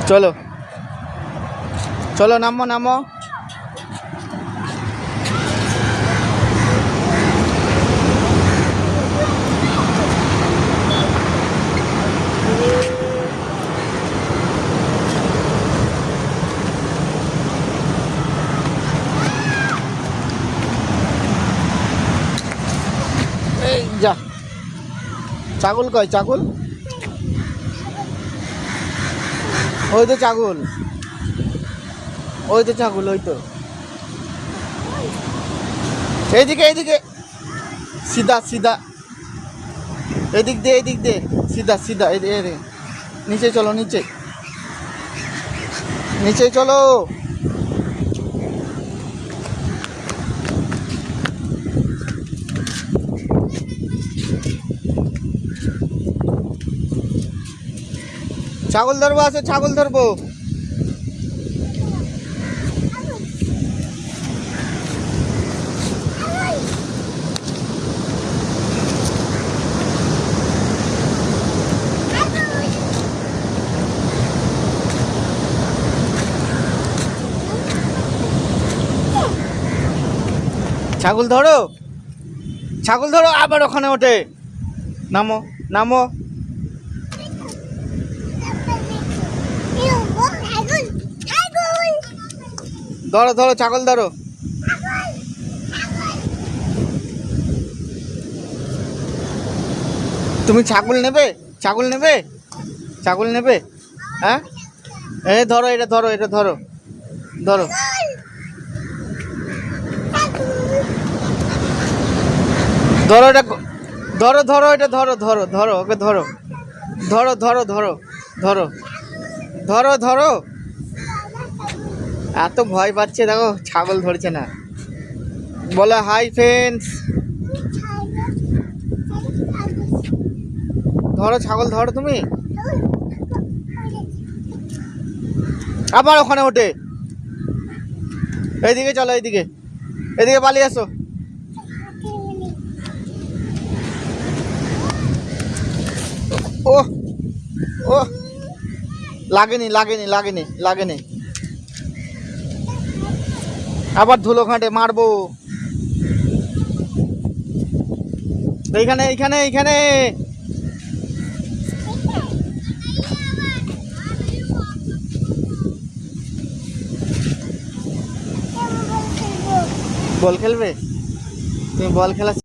চলো চলো, নামো নামো। এই যা, ছাগল কয়? ছাগল ওই তো, ছাগল ওই তো, ছাগল ওই তো। এইদিকে এইদিকে, সিধা সিধা, এদিক দিয়ে এদিক দিয়ে, সিধা সিধা, এদিকে নিচে চলো, নিচে নিচে চলো। ছাগল ধরবো, আছে ছাগল ধরবো। ছাগল ধরো, ছাগল ধরো, আবার ওখানে ওঠে। নামো নামো। ধরো ধরো, ছাগল ধরো। তুমি ছাগল নেবে? ছাগল নেবে? ছাগল নেবে? হ্যাঁ, এ ধরো, এটা ধরো, এটা ধরো, ধরো ধরো, এটা ধরো, ধরো, এটা ধরো, ধরো ধরো, ওকে ধরো, ধরো ধরো ধরো ধরো ধরো ধরো। এত ভয় পাচ্ছে, দেখো ছাগল ধরছে না। বলো হাই ফ্রেন্ডস। ধরো ছাগল, ধরো তুমি। আবার ওখানে ওঠে। এইদিকে চলো, এইদিকে, এদিকে পালিয়ে আসো। ও ও, লাগেনি লাগেনি লাগেনি লাগেনি। আবার ধুলো ঘাঁটে, মারবো। এইখানে এইখানে এইখানে। বল খেলবে? তুমি বল খেলা